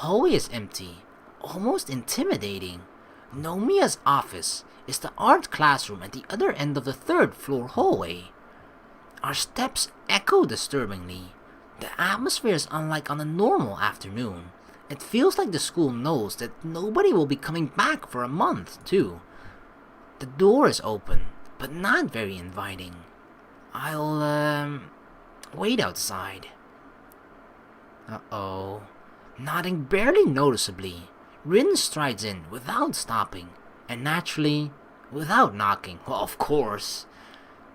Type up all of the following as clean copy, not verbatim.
hallway is empty, almost intimidating. Nomiya's office is the art classroom at the other end of the third-floor hallway. Our steps echo disturbingly. The atmosphere is unlike on a normal afternoon. It feels like the school knows that nobody will be coming back for a month, too. The door is open, but not very inviting. I'll, wait outside. Uh-oh. Nodding barely noticeably, Rin strides in without stopping, and naturally, without knocking. Well, of course.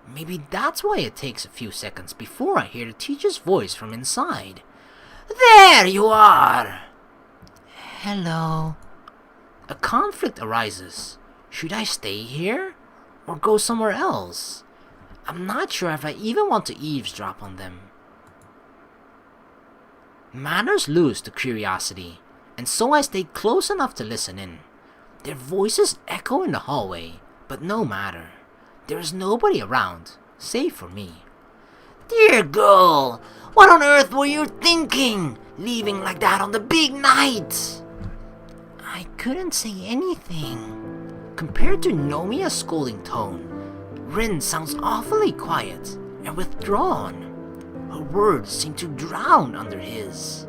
Maybe that's why it takes a few seconds before I hear the teacher's voice from inside. There you are! Hello. A conflict arises. Should I stay here? Or go somewhere else? I'm not sure if I even want to eavesdrop on them. Manners lose to curiosity, and so I stay close enough to listen in. Their voices echo in the hallway, but no matter. There is nobody around, save for me. Dear girl, what on earth were you thinking, leaving like that on the big night? I couldn't say anything. Compared to Nomiya's scolding tone, Rin sounds awfully quiet and withdrawn. Her words seem to drown under his.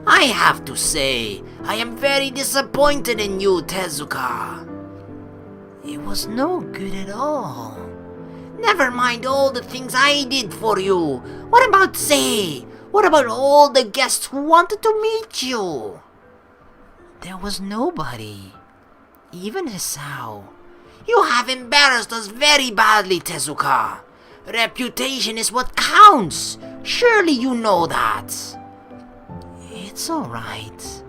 I have to say, I am very disappointed in you, Tezuka. It was no good at all. Never mind all the things I did for you. What about Sei? What about all the guests who wanted to meet you? There was nobody. Even Hisao. You have embarrassed us very badly, Tezuka. Reputation is what counts. Surely you know that. It's alright.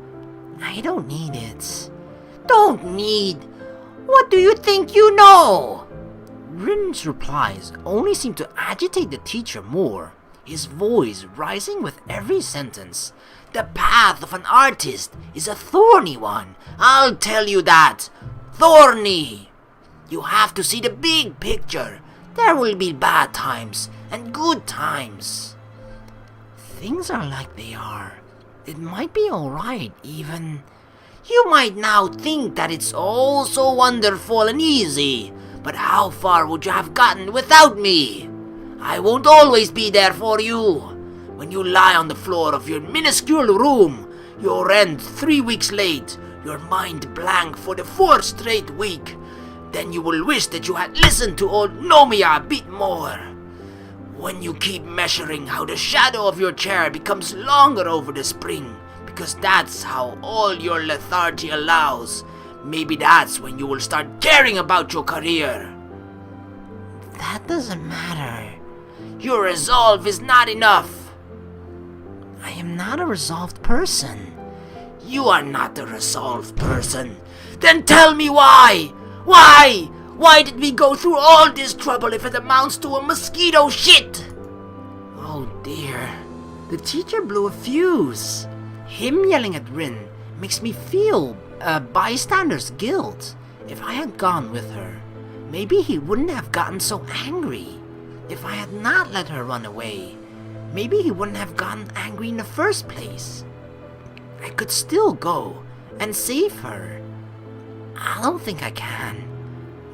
I don't need it. Don't need? What do you think you know? Rin's replies only seem to agitate the teacher more, his voice rising with every sentence. The path of an artist is a thorny one. I'll tell you that. Thorny. You have to see the big picture. There will be bad times and good times. Things are like they are. It might be alright even. You might now think that it's all so wonderful and easy, but how far would you have gotten without me? I won't always be there for you. When you lie on the floor of your minuscule room, your rent 3 weeks late, your mind blank for the 4th straight week, then you will wish that you had listened to old Nomiya a bit more. When you keep measuring how the shadow of your chair becomes longer over the spring, because that's how all your lethargy allows, maybe that's when you will start caring about your career. That doesn't matter. Your resolve is not enough. I am not a resolved person. You are not a resolved person. Then tell me why! Why? Why did we go through all this trouble if it amounts to a mosquito shit? Oh dear. The teacher blew a fuse. Him yelling at Rin makes me feel bystander's guilt. If I had gone with her, maybe he wouldn't have gotten so angry. If I had not let her run away, maybe he wouldn't have gotten angry in the first place. I could still go and save her. I don't think I can.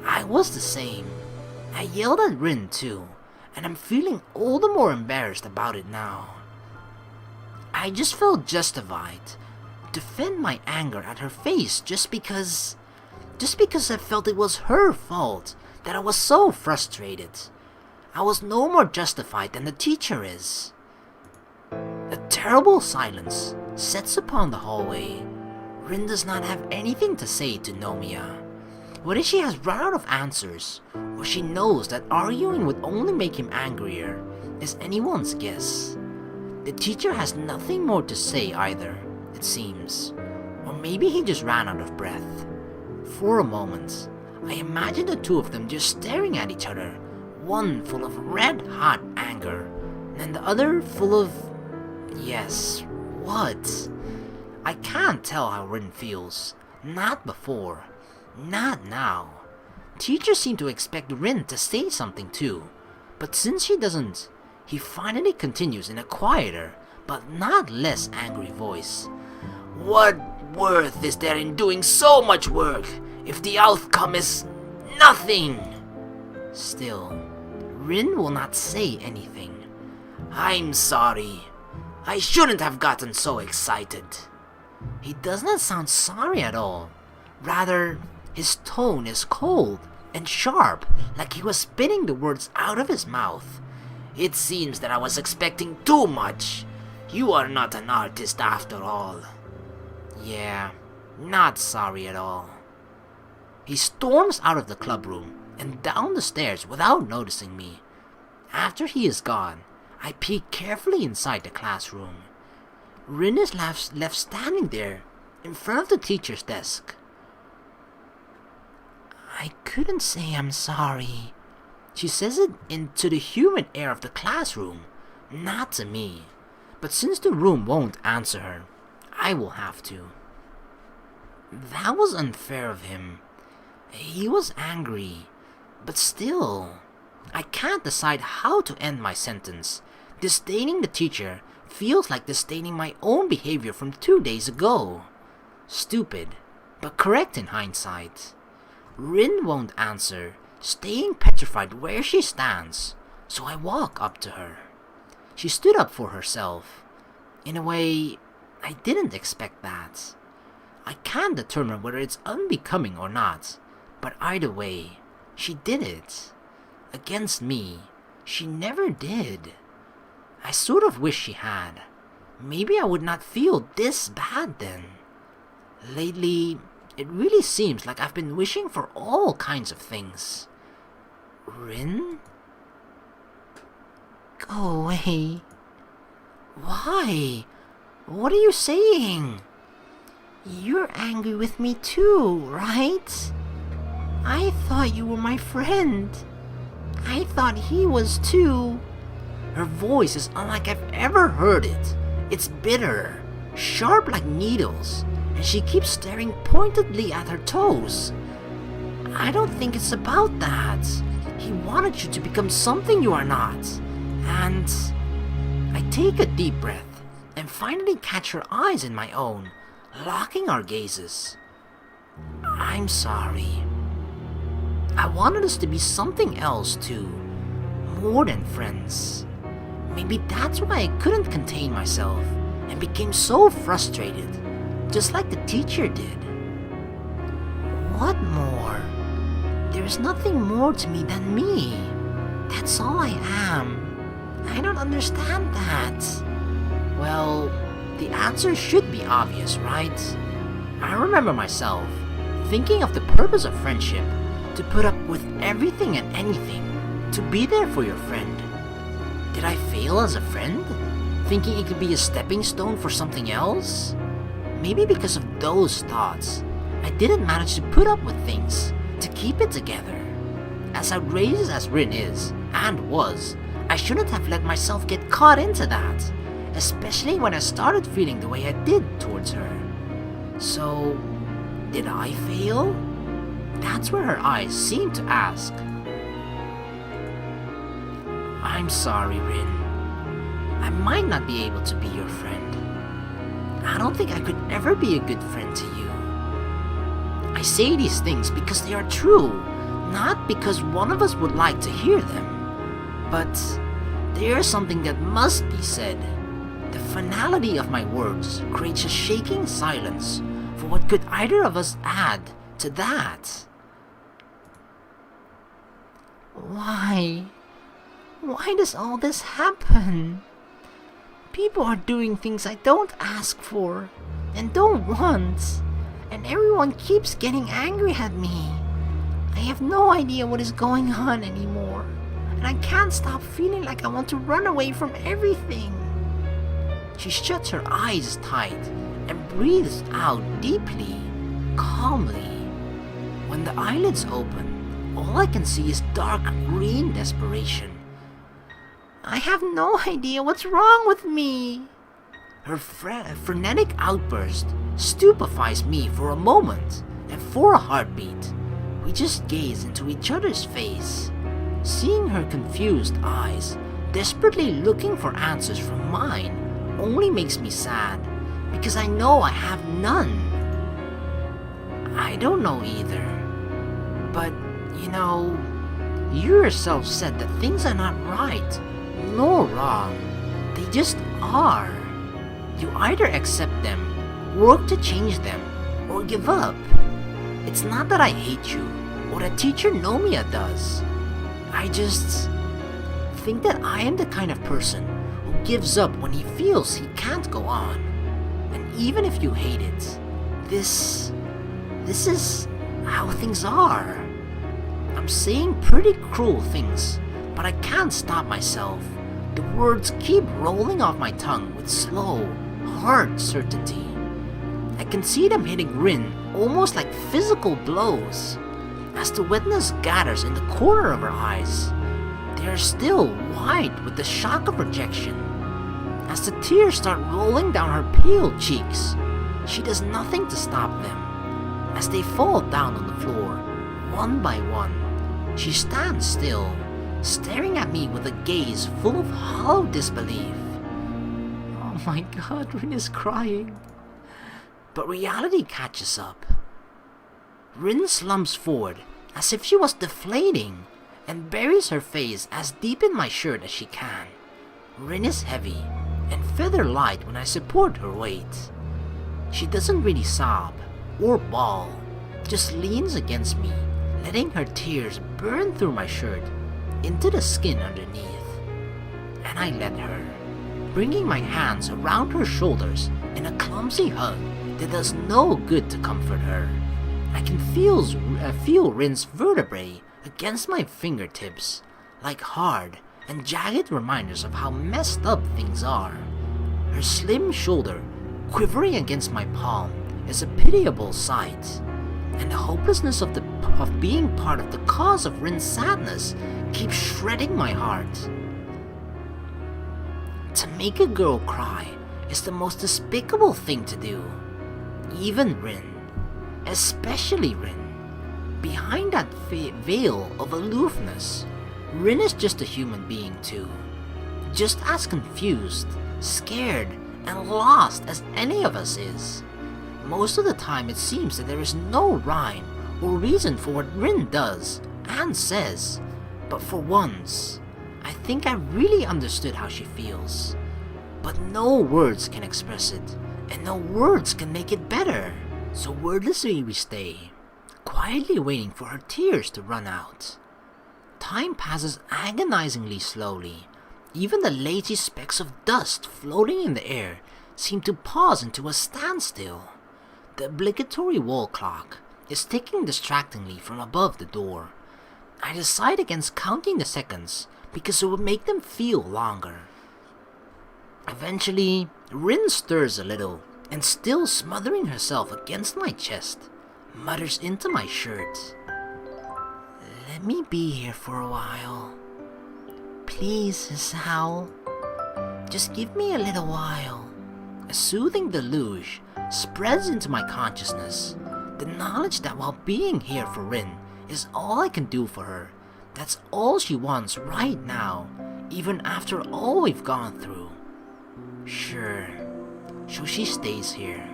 I was the same. I yelled at Rin too, and I'm feeling all the more embarrassed about it now. I just felt justified to vent my anger at her face just because I felt it was her fault that I was so frustrated. I was no more justified than the teacher is. A terrible silence sets upon the hallway. Rin does not have anything to say to Nomiya. Whether she has run out of answers, or she knows that arguing would only make him angrier, is anyone's guess. The teacher has nothing more to say either, it seems. Or maybe he just ran out of breath. For a moment, I imagine the two of them just staring at each other, one full of red-hot anger, and the other full of... yes, what? I can't tell how Rin feels. Not before. Not now. Teachers seem to expect Rin to say something too, but since she doesn't, he finally continues in a quieter, but not less angry voice. What worth is there in doing so much work if the outcome is nothing? Still, Rin will not say anything. I'm sorry. I shouldn't have gotten so excited. He does not sound sorry at all. Rather, his tone is cold and sharp, like he was spitting the words out of his mouth. It seems that I was expecting too much. You are not an artist after all. Yeah, not sorry at all. He storms out of the clubroom and down the stairs without noticing me. After he is gone, I peek carefully inside the classroom. Rin is left standing there in front of the teacher's desk. I couldn't say I'm sorry. She says it into the humid air of the classroom, not to me. But since the room won't answer her, I will have to. That was unfair of him. He was angry, but still, I can't decide how to end my sentence. Disdaining the teacher feels like disdaining my own behavior from 2 days ago. Stupid, but correct in hindsight. Rin won't answer, staying petrified where she stands, so I walk up to her. She stood up for herself. In a way, I didn't expect that. I can't determine whether it's unbecoming or not, but either way, she did it. Against me, she never did. I sort of wish she had. Maybe I would not feel this bad then. Lately, it really seems like I've been wishing for all kinds of things. Rin? Go away. Why? What are you saying? You're angry with me too, right? I thought you were my friend. I thought he was too. Her voice is unlike I've ever heard it. It's bitter, sharp like needles, and she keeps staring pointedly at her toes. I don't think it's about that. He wanted you to become something you are not. And I take a deep breath and finally catch her eyes in my own, locking our gazes. I'm sorry. I wanted us to be something else too, more than friends. Maybe that's why I couldn't contain myself and became so frustrated, just like the teacher did. What more? There's nothing more to me than me. That's all I am. I don't understand that. Well, the answer should be obvious, right? I remember myself thinking of the purpose of friendship, to put up with everything and anything, to be there for your friend. Did I fail as a friend? Thinking it could be a stepping stone for something else? Maybe because of those thoughts, I didn't manage to put up with things, to keep it together. As outrageous as Rin is, and was, I shouldn't have let myself get caught into that, especially when I started feeling the way I did towards her. So, did I fail? That's where her eyes seemed to ask. I'm sorry, Rin. I might not be able to be your friend. I don't think I could ever be a good friend to you. I say these things because they are true, not because one of us would like to hear them. But there's something that must be said. The finality of my words creates a shaking silence for what could either of us add to that. Why? Why does all this happen? People are doing things I don't ask for and don't want, and everyone keeps getting angry at me. I have no idea what is going on anymore, and I can't stop feeling like I want to run away from everything. She shuts her eyes tight and breathes out deeply, calmly. When the eyelids open, all I can see is dark green desperation. I have no idea what's wrong with me. Her frenetic outburst stupefies me for a moment, and for a heartbeat, we just gaze into each other's face. Seeing her confused eyes, desperately looking for answers from mine, only makes me sad, because I know I have none. I don't know either. But, you yourself said that things are not right, nor wrong. They just are. You either accept them, work to change them, or give up. It's not that I hate you, or that teacher Nomiya does. I just think that I am the kind of person who gives up when he feels he can't go on. And even if you hate it, this is how things are. I'm saying pretty cruel things, but I can't stop myself. The words keep rolling off my tongue with slow, hard certainty. I can see them hitting Rin almost like physical blows. As the wetness gathers in the corner of her eyes, they are still wide with the shock of rejection. As the tears start rolling down her pale cheeks, she does nothing to stop them. As they fall down on the floor, one by one, she stands still, staring at me with a gaze full of hollow disbelief. Oh my god, Rin is crying. But reality catches up. Rin slumps forward as if she was deflating and buries her face as deep in my shirt as she can. Rin is heavy and feather light when I support her weight. She doesn't really sob or bawl, just leans against me, letting her tears burn through my shirt into the skin underneath. And I let her, bringing my hands around her shoulders in a clumsy hug that does no good to comfort her. I can feel Rin's vertebrae against my fingertips, like hard and jagged reminders of how messed up things are. Her slim shoulder quivering against my palm is a pitiable sight, and the hopelessness of being part of the cause of Rin's sadness keeps shredding my heart. To make a girl cry is the most despicable thing to do. Even Rin, especially Rin. Behind that veil of aloofness, Rin is just a human being too. Just as confused, scared, and lost as any of us is. Most of the time it seems that there is no rhyme or reason for what Rin does and says. But for once, I think I really understood how she feels. But no words can express it, and no words can make it better. So wordlessly we stay, quietly waiting for her tears to run out. Time passes agonizingly slowly. Even the lazy specks of dust floating in the air seem to pause into a standstill. The obligatory wall clock is ticking distractingly from above the door. I decide against counting the seconds because it would make them feel longer. Eventually, Rin stirs a little and, still smothering herself against my chest, mutters into my shirt. Let me be here for a while. Please, Hisao. Just give me a little while. A soothing deluge spreads into my consciousness. The knowledge that while being here for Rin is all I can do for her. That's all she wants right now, even after all we've gone through. Sure, so she stays here,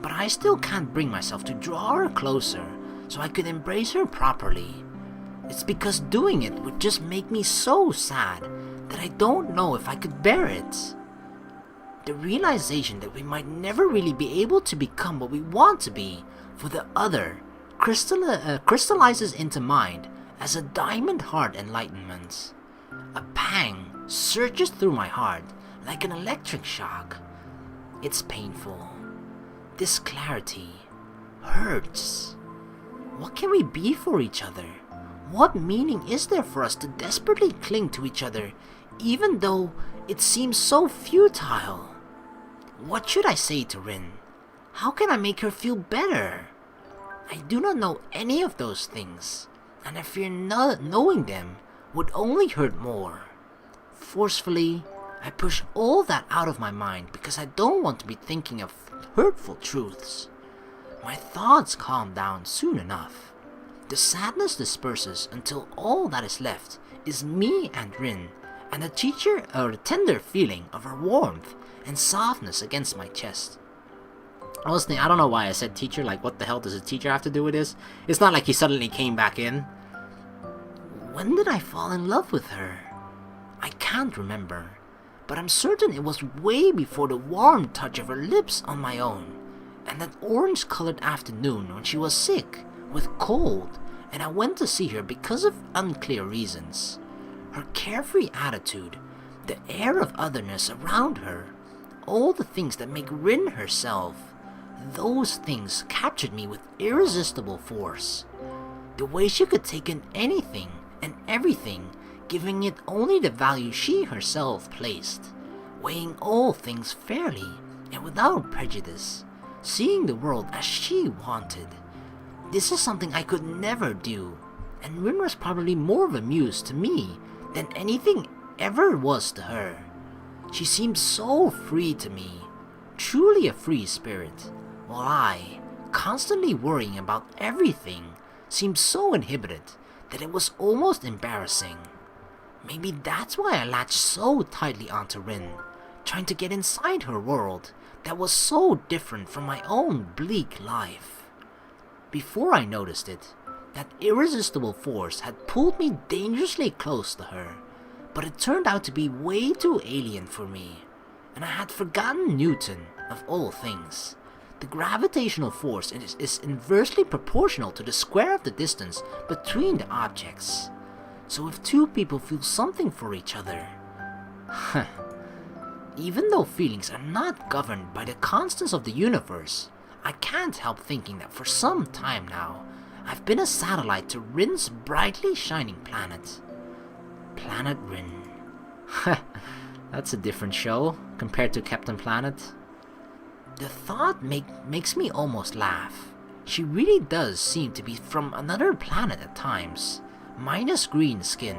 but I still can't bring myself to draw her closer so I could embrace her properly. It's because doing it would just make me so sad that I don't know if I could bear it. The realization that we might never really be able to become what we want to be for the other crystallizes into mind as a diamond heart enlightenment. A pang surges through my heart like an electric shock. It's painful. This clarity hurts. What can we be for each other? What meaning is there for us to desperately cling to each other, even though it seems so futile? What should I say to Rin? How can I make her feel better? I do not know any of those things, and I fear not knowing them would only hurt more. Forcefully, I push all that out of my mind because I don't want to be thinking of hurtful truths. My thoughts calm down soon enough. The sadness disperses until all that is left is me and Rin, and the tender feeling of her warmth and softness against my chest. I don't know why I said teacher, like what the hell does a teacher have to do with this? It's not like he suddenly came back in. When did I fall in love with her? I can't remember, but I'm certain it was way before the warm touch of her lips on my own, and that orange-colored afternoon when she was sick, with cold, and I went to see her because of unclear reasons. Her carefree attitude, the air of otherness around her, all the things that make Rin herself, those things captured me with irresistible force. The way she could take in anything and everything, giving it only the value she herself placed, weighing all things fairly and without prejudice, seeing the world as she wanted. This is something I could never do, and Rin was probably more of a muse to me than anything ever was to her. She seemed so free to me, truly a free spirit, while I, constantly worrying about everything, seemed so inhibited that it was almost embarrassing. Maybe that's why I latched so tightly onto Rin, trying to get inside her world that was so different from my own bleak life. Before I noticed it, that irresistible force had pulled me dangerously close to her, but it turned out to be way too alien for me, and I had forgotten Newton, of all things. The gravitational force is inversely proportional to the square of the distance between the objects. So if two people feel something for each other, even though feelings are not governed by the constants of the universe, I can't help thinking that for some time now, I've been a satellite to Rin's brightly shining planet. Planet Rin. That's a different show compared to Captain Planet. The thought makes me almost laugh. She really does seem to be from another planet at times, minus green skin,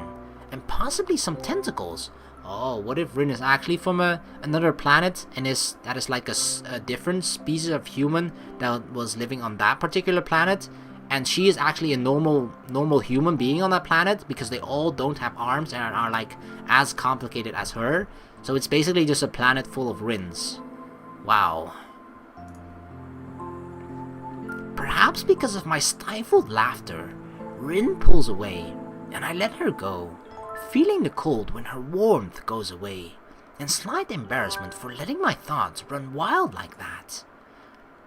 and possibly some tentacles. Oh, what if Rin is actually from another planet and that is like a different species of human that was living on that particular planet, and she is actually a normal human being on that planet because they all don't have arms and are like as complicated as her. So it's basically just a planet full of Rins. Wow. Perhaps because of my stifled laughter, Rin pulls away, and I let her go, feeling the cold when her warmth goes away, and slight embarrassment for letting my thoughts run wild like that.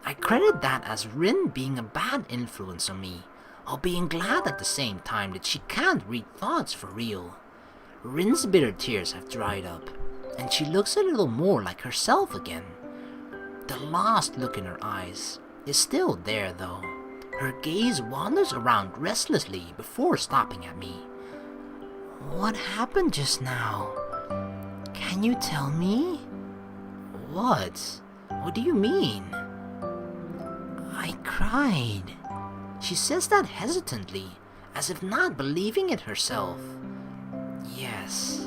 I credit that as Rin being a bad influence on me, while being glad at the same time that she can't read thoughts for real. Rin's bitter tears have dried up, and she looks a little more like herself again. The lost look in her eyes is still there though. Her gaze wanders around restlessly before stopping at me. What happened just now? Can you tell me? What? What do you mean? I cried. She says that hesitantly, as if not believing it herself. Yes.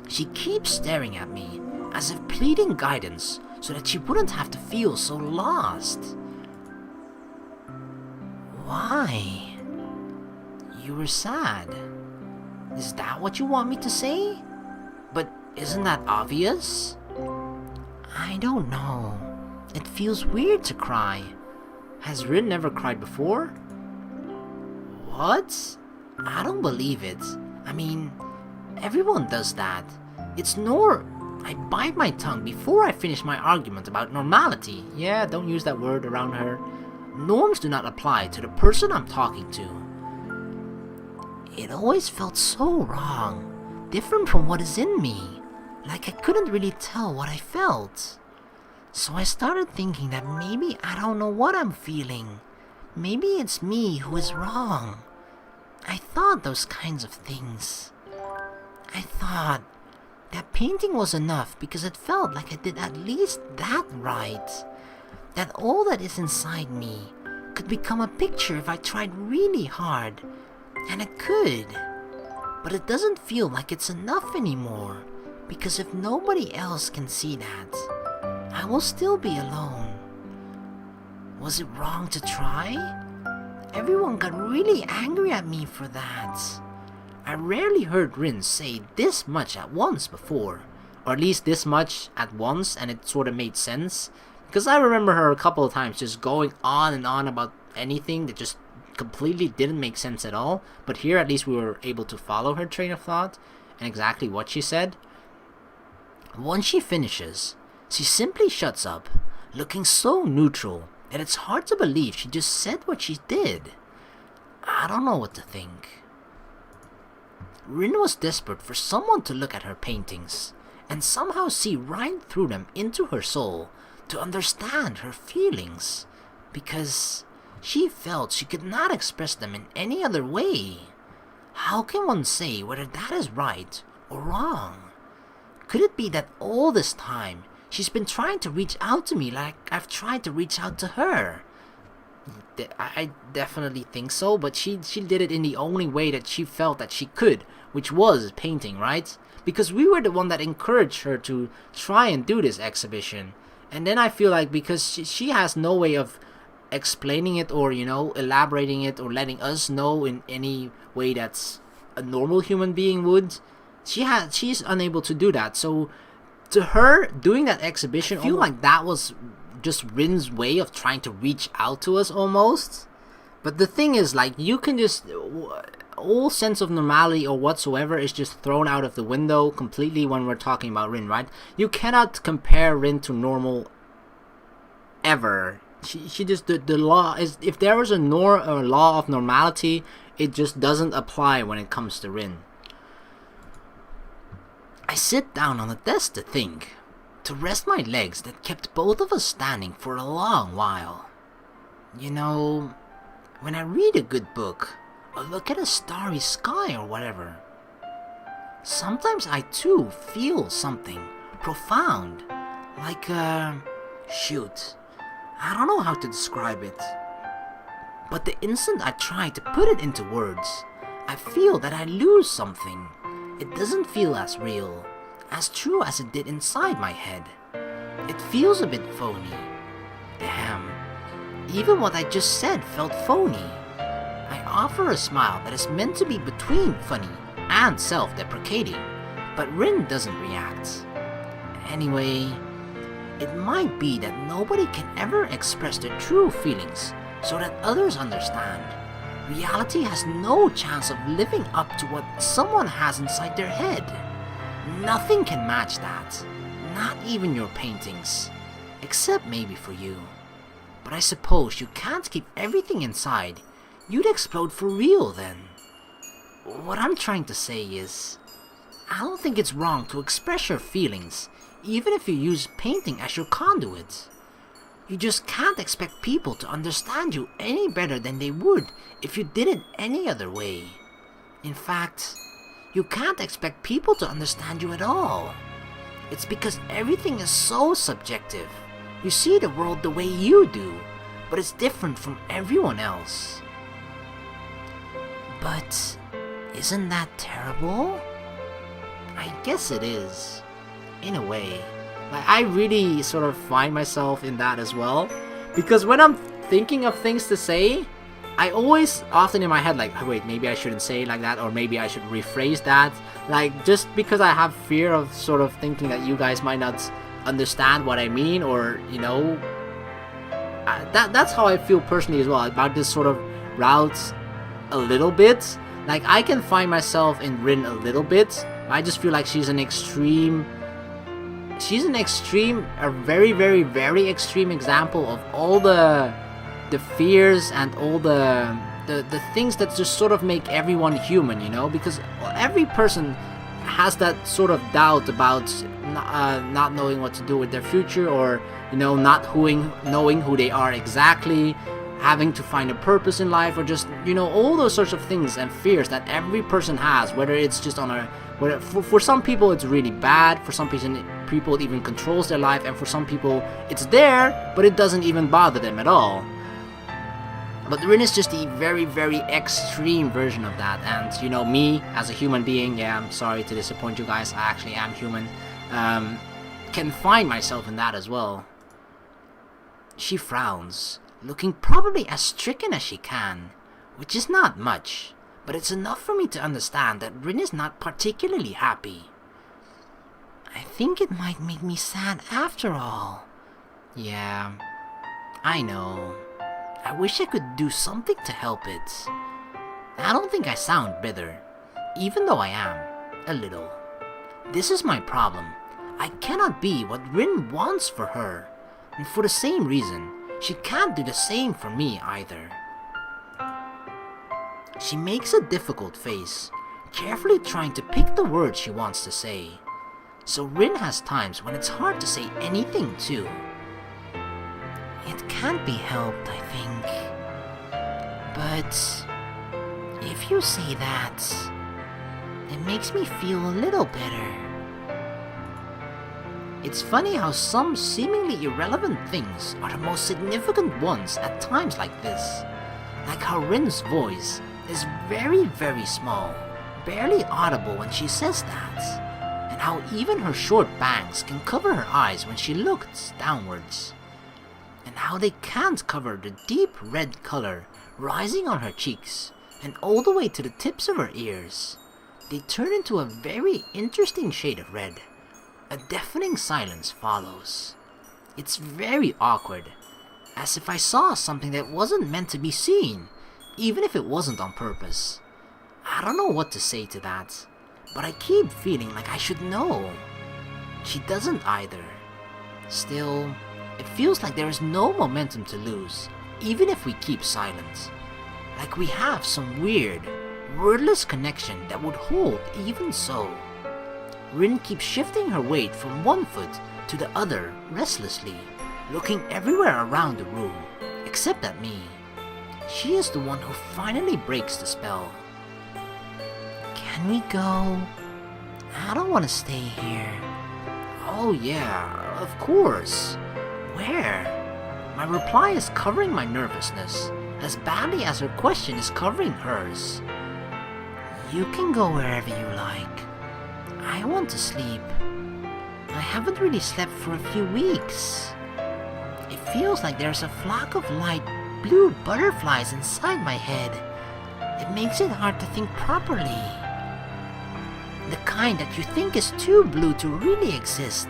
She keeps staring at me, as if pleading guidance so that she wouldn't have to feel so lost. Why? You were sad. Is that what you want me to say? But isn't that obvious? I don't know. It feels weird to cry. Has Rin never cried before? What? I don't believe it. I mean, everyone does that. I bite my tongue before I finish my argument about normality. Yeah, don't use that word around her. Norms do not apply to the person I'm talking to. It always felt so wrong, different from what is in me, like I couldn't really tell what I felt. So I started thinking that maybe I don't know what I'm feeling. Maybe it's me who is wrong. I thought those kinds of things. I thought that painting was enough because it felt like I did at least that right. That all that is inside me could become a picture if I tried really hard. And it could. But it doesn't feel like it's enough anymore, because if nobody else can see that, I will still be alone. Was it wrong to try? Everyone got really angry at me for that. I rarely heard Rin say this much at once before, or at least this much at once, and it sort of made sense. Because I remember her a couple of times just going on and on about anything that just completely didn't make sense at all. But here at least we were able to follow her train of thought and exactly what she said. Once she finishes, she simply shuts up, looking so neutral that it's hard to believe she just said what she did. I don't know what to think. Rin was desperate for someone to look at her paintings and somehow see right through them into her soul, to understand her feelings, because she felt she could not express them in any other way. How can one say whether that is right or wrong? Could it be that all this time she's been trying to reach out to me like I've tried to reach out to her? I definitely think so, but she did it in the only way that she felt that she could, which was painting, right? Because we were the one that encouraged her to try and do this exhibition. And then I feel like because she has no way of explaining it or, elaborating it or letting us know in any way that's a normal human being would, she's unable to do that. So to her, doing that exhibition, I feel like that was just Rin's way of trying to reach out to us almost. But the thing is, like, you can just, all sense of normality or whatsoever is just thrown out of the window completely when we're talking about Rin, right? You cannot compare Rin to normal ever. She just, the law is, if there was a law of normality, it just doesn't apply when it comes to Rin. I sit down on the desk to think, to rest my legs that kept both of us standing for a long while. When I read a good book, or look at a starry sky or whatever, sometimes I too feel something profound, like shoot, I don't know how to describe it. But the instant I try to put it into words, I feel that I lose something. It doesn't feel as real, as true as it did inside my head. It feels a bit phony. Damn, even what I just said felt phony. I offer a smile that is meant to be between funny and self-deprecating, but Rin doesn't react. Anyway, it might be that nobody can ever express their true feelings so that others understand. Reality has no chance of living up to what someone has inside their head. Nothing can match that, not even your paintings, except maybe for you. But I suppose you can't keep everything inside. You'd explode for real then. What I'm trying to say is, I don't think it's wrong to express your feelings, even if you use painting as your conduit. You just can't expect people to understand you any better than they would if you did it any other way. In fact, you can't expect people to understand you at all. It's because everything is so subjective. You see the world the way you do, but it's different from everyone else. But isn't that terrible? I guess it is, in a way. Like, I really sort of find myself in that as well, because when I'm thinking of things to say, I always often in my head like, oh, wait, maybe I shouldn't say it like that, or maybe I should rephrase that, like, just because I have fear of sort of thinking that you guys might not understand what I mean, or that's how I feel personally as well about this sort of route a little bit. Like, I can find myself in Rin a little bit. I just feel like she's a very, very, very extreme example of all the fears and all the things that just sort of make everyone human, because every person has that sort of doubt about not knowing what to do with their future, or not knowing who they are exactly, having to find a purpose in life, or just all those sorts of things and fears that every person has, whether it's just for some people it's really bad, for some people it even controls their life, and for some people it's there but it doesn't even bother them at all. But Rin is just a very, very extreme version of that. And me as a human being, yeah, I'm sorry to disappoint you guys, I actually am human, can find myself in that as well. She frowns, looking probably as stricken as she can, which is not much, but it's enough for me to understand that Rin is not particularly happy. I think it might make me sad after all. Yeah, I know. I wish I could do something to help it. I don't think I sound bitter, even though I am, a little. This is my problem. I cannot be what Rin wants for her, and for the same reason, she can't do the same for me either. She makes a difficult face, carefully trying to pick the words she wants to say. So Rin has times when it's hard to say anything too. It can't be helped, I think. But if you say that, it makes me feel a little better. It's funny how some seemingly irrelevant things are the most significant ones at times like this. Like how Rin's voice is very, very small, barely audible when she says that. And how even her short bangs can cover her eyes when she looks downwards. And how they can't cover the deep red color rising on her cheeks and all the way to the tips of her ears. They turn into a very interesting shade of red. A deafening silence follows. It's very awkward, as if I saw something that wasn't meant to be seen, even if it wasn't on purpose. I don't know what to say to that, but I keep feeling like I should know. She doesn't either. Still, it feels like there is no momentum to lose, even if we keep silent. Like we have some weird, wordless connection that would hold even so. Rin keeps shifting her weight from one foot to the other restlessly, looking everywhere around the room, except at me. She is the one who finally breaks the spell. Can we go? I don't want to stay here. Oh yeah, of course. Where? My reply is covering my nervousness, as badly as her question is covering hers. You can go wherever you like. I want to sleep. I haven't really slept for a few weeks. It feels like there's a flock of light blue butterflies inside my head. It makes it hard to think properly. The kind that you think is too blue to really exist.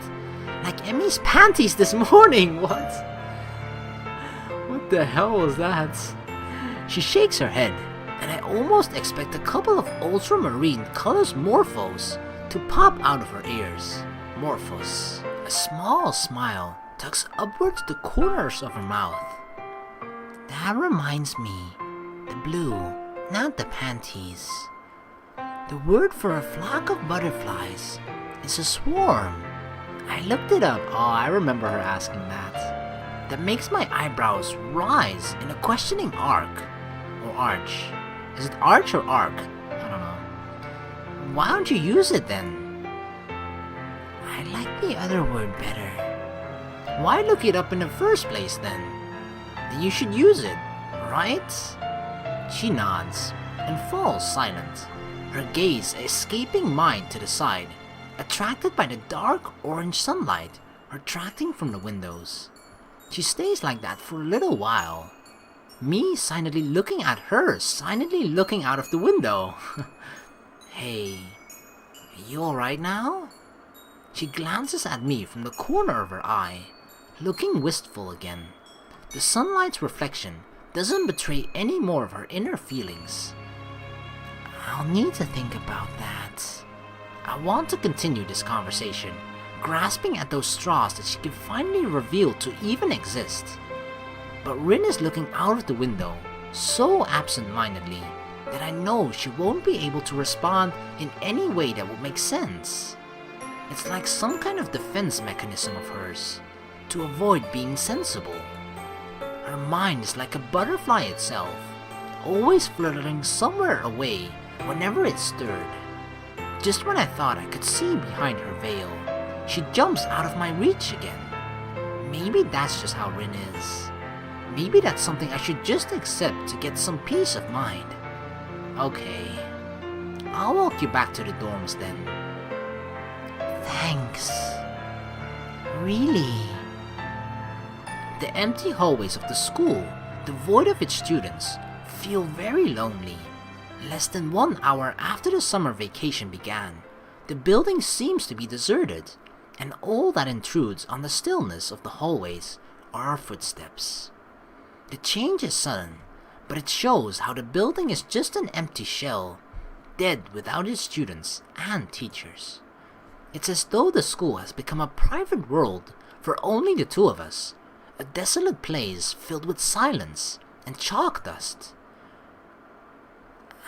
Like Emmy's panties this morning, what? What the hell was that? She shakes her head, and I almost expect a couple of ultramarine colors morphos to pop out of her ears. Morphos. A small smile tucks upwards the corners of her mouth. That reminds me. The blue, not the panties. The word for a flock of butterflies is a swarm. I looked it up. Oh, I remember her asking that. That makes my eyebrows rise in a questioning arc. Or arch. Is it arch or arc? I don't know. Why don't you use it then? I like the other word better. Why look it up in the first place then? Then you should use it, right? She nods and falls silent, her gaze escaping mine to the side, attracted by the dark orange sunlight retracting from the windows. She stays like that for a little while. Me silently looking at her, silently looking out of the window. Hey, are you alright now? She glances at me from the corner of her eye, looking wistful again. The sunlight's reflection doesn't betray any more of her inner feelings. I'll need to think about that. I want to continue this conversation, grasping at those straws that she can finally reveal to even exist. But Rin is looking out of the window, so absent-mindedly, that I know she won't be able to respond in any way that would make sense. It's like some kind of defense mechanism of hers, to avoid being sensible. Her mind is like a butterfly itself, always fluttering somewhere away whenever it's stirred. Just when I thought I could see behind her veil, she jumps out of my reach again. Maybe that's just how Rin is. Maybe that's something I should just accept to get some peace of mind. Okay, I'll walk you back to the dorms then. Thanks. Really? The empty hallways of the school, devoid of its students, feel very lonely. Less than 1 hour after the summer vacation began, the building seems to be deserted, and all that intrudes on the stillness of the hallways are our footsteps. The change is sudden, but it shows how the building is just an empty shell, dead without its students and teachers. It's as though the school has become a private world for only the two of us, a desolate place filled with silence and chalk dust.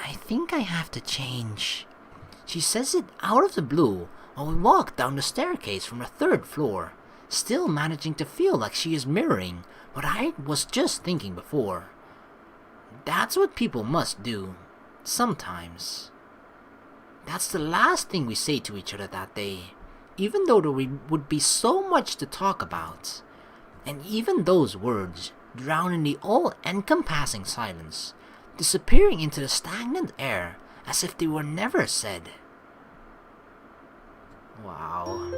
I think I have to change. She says it out of the blue while we walk down the staircase from the third floor, still managing to feel like she is mirroring what I was just thinking before. That's what people must do, sometimes. That's the last thing we say to each other that day, even though there would be so much to talk about. And even those words drown in the all-encompassing silence, disappearing into the stagnant air as if they were never said. Wow.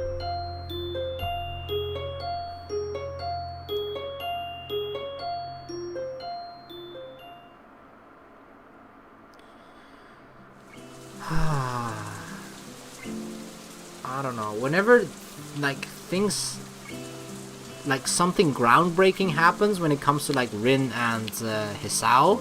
I don't know. Whenever, things, something groundbreaking happens when it comes to, Rin and Hisao,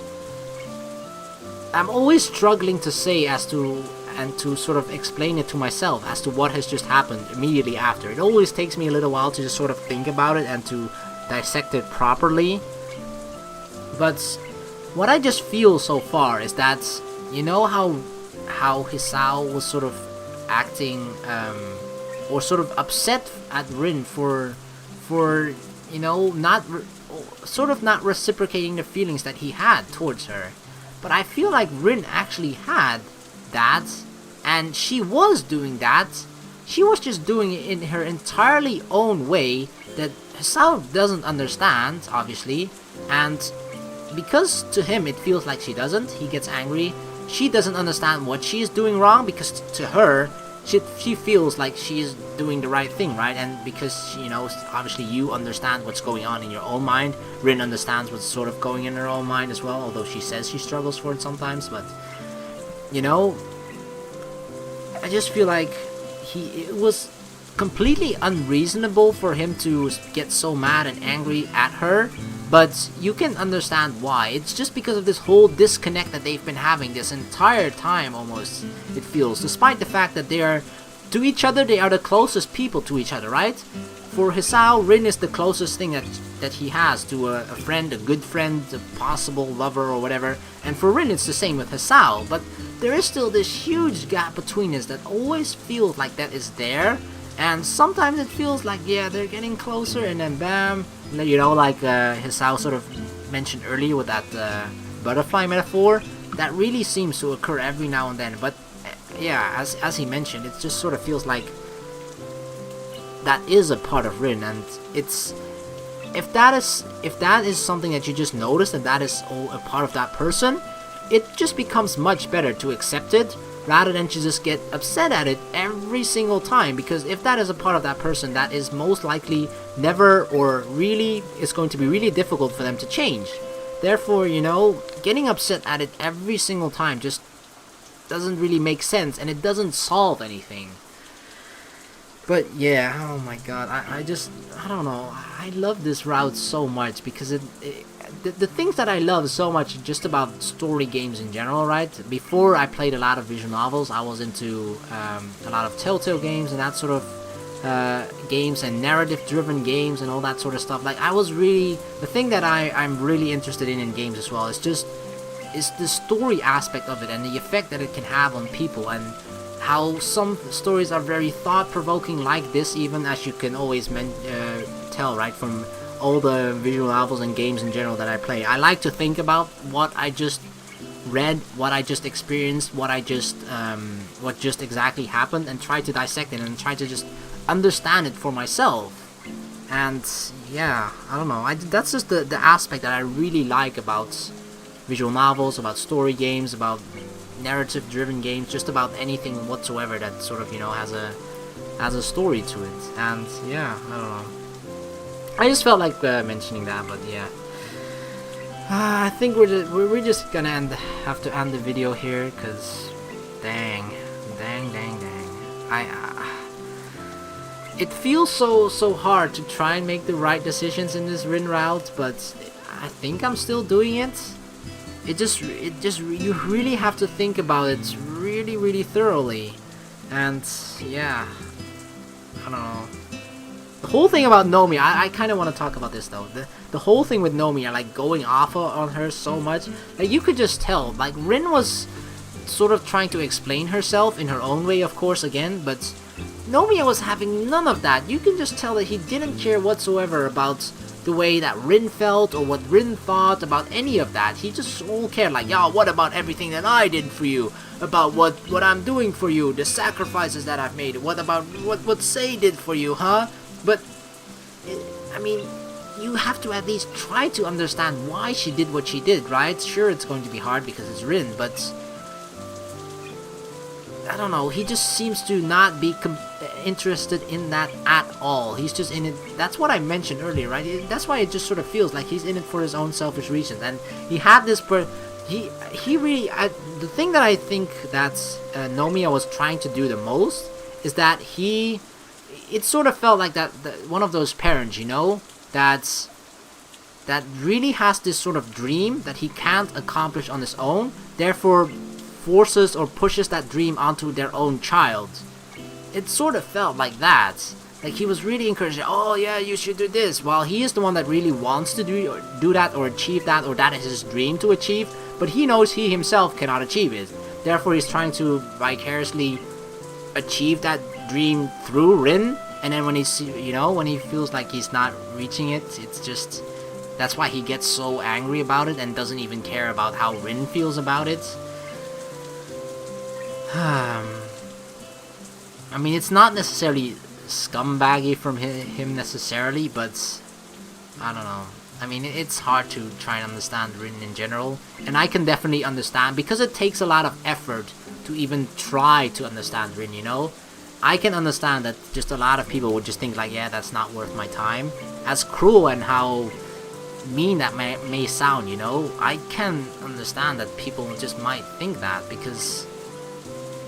I'm always struggling to say and to sort of explain it to myself as to what has just happened immediately after. It always takes me a little while to just sort of think about it and to dissect it properly. But what I just feel so far is that, you know how Hisao was sort of acting or sort of upset at Rin for not reciprocating the feelings that he had towards her. But I feel like Rin actually had that, and she was doing that. She was just doing it in her entirely own way that Hisao doesn't understand, obviously, and because to him it feels like she doesn't, he gets angry. She doesn't understand what she is doing wrong because to her, she feels like she is doing the right thing, right? And because, obviously you understand what's going on in your own mind, Rin understands what's sort of going in her own mind as well, although she says she struggles for it sometimes, but, I just feel like it was completely unreasonable for him to get so mad and angry at her, but you can understand why. It's just because of this whole disconnect that they've been having this entire time, almost, it feels, despite the fact that they are, to each other, they are the closest people to each other, right? For Hisao, Rin is the closest thing that he has to a friend, a good friend, a possible lover or whatever, and for Rin it's the same with Hisao, but there is still this huge gap between us that always feels like that is there, and sometimes it feels like, yeah, they're getting closer, and then bam, Hisao sort of mentioned earlier with that butterfly metaphor, that really seems to occur every now and then. But yeah, as he mentioned, it just sort of feels like that is a part of Rin, and it's if that is something that you just notice that is all a part of that person, it just becomes much better to accept it rather than to just get upset at it every single time, because if that is a part of that person, that is most likely never, or really is going to be really difficult for them to change. Therefore, getting upset at it every single time just doesn't really make sense, and it doesn't solve anything. But yeah, oh my god, I don't know, I love this route so much because the things that I love so much just about story games in general, right? Before I played a lot of visual novels, I was into a lot of Telltale games and that sort of games and narrative-driven games and all that sort of stuff. Like, the thing that I'm really interested in games as well is the story aspect of it and the effect that it can have on people, and how some stories are very thought-provoking like this, even, as you can always tell, right, from all the visual novels and games in general that I play. I like to think about what I just read, what I just experienced, what just exactly happened, and try to dissect it and try to just understand it for myself. And yeah, I don't know, that's just the aspect that I really like about visual novels, about story games, about narrative-driven games, just about anything whatsoever that sort of, has a story to it. And yeah, I don't know, I just felt like mentioning that, but yeah. I think we're just gonna have to end the video here, cause dang. it feels so hard to try and make the right decisions in this Rin route, but I think I'm still doing it. It just you really have to think about it really thoroughly, and yeah, I don't know. The whole thing about Nomiya, I kind of want to talk about this though. The whole thing with Nomiya, like going off on her so much, like you could just tell, like Rin was sort of trying to explain herself in her own way, of course, again, but Nomiya was having none of that. You can just tell that he didn't care whatsoever about the way that Rin felt or what Rin thought about any of that. He just all cared, like, yeah, what about everything that I did for you? About what I'm doing for you, the sacrifices that I've made. What about what Sei did for you, huh? But I mean, you have to at least try to understand why she did what she did, right? Sure, it's going to be hard because it's Rin, but I don't know, he just seems to not be interested in that at all. He's just in it. That's what I mentioned earlier, right? That's why it just sort of feels like he's in it for his own selfish reasons. And he had this he really, the thing that I think that Nomiya was trying to do the most is that it sort of felt like that one of those parents, you know, that really has this sort of dream that he can't accomplish on his own, therefore forces or pushes that dream onto their own child. It sort of felt like that. Like he was really encouraging, oh yeah, you should do this, while he is the one that really wants to do that or achieve that, or that is his dream to achieve, but he knows he himself cannot achieve it. Therefore he's trying to vicariously achieve that dream through Rin, and then when when he feels like he's not reaching it, it's just, that's why he gets so angry about it and doesn't even care about how Rin feels about it. I mean, it's not necessarily scumbaggy from him necessarily, but I don't know. I mean, it's hard to try and understand Rin in general, and I can definitely understand, because it takes a lot of effort to even try to understand Rin, you know? I can understand that just a lot of people would just think like, yeah, that's not worth my time. As cruel and how mean that may sound, you know? I can understand that people just might think that, because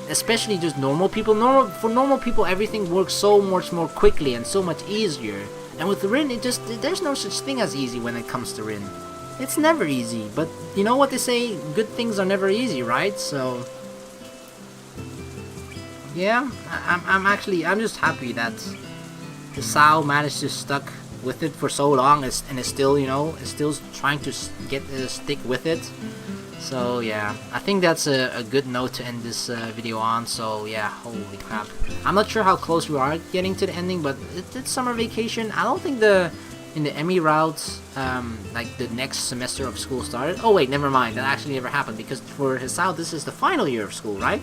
especially just normal people. For normal people, everything works so much more quickly and so much easier. And with Rin, there's no such thing as easy when it comes to Rin. It's never easy. But you know what they say? Good things are never easy, right? So yeah, I'm just happy that Hisao managed to stuck with it for so long, and is still, is still trying to stick with it. So yeah, I think that's a good note to end this video on. So yeah, holy crap. I'm not sure how close we are getting to the ending, but it's summer vacation. I don't think in the Emmy routes, like the next semester of school started. Oh wait, never mind. That actually never happened, because for Hisao, this is the final year of school, right?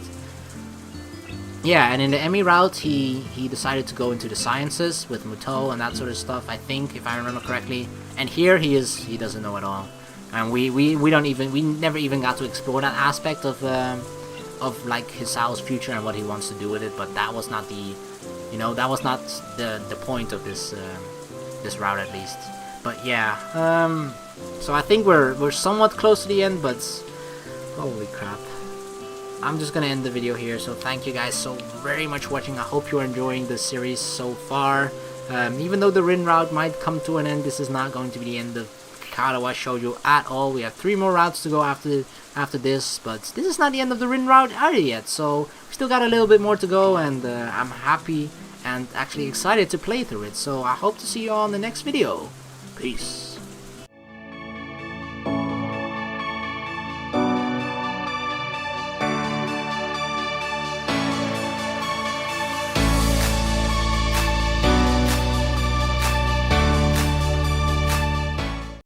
Yeah, and in the Emmy route, he decided to go into the sciences with Muto and that sort of stuff, I think, if I remember correctly. And here he doesn't know at all. And we never even got to explore that aspect of like Hisao's future and what he wants to do with it. But that was not the point of this this route, at least. But yeah, so I think we're somewhat close to the end, but holy crap. I'm just gonna end the video here, so thank you guys so very much for watching. I hope you're enjoying the series so far. Even though the Rin route might come to an end, this is not going to be the end of Katawa Shoujo at all. We have 3 more routes to go after this, but this is not the end of the Rin route either yet, so we still got a little bit more to go, and I'm happy and actually excited to play through it. So I hope to see you all in the next video. Peace.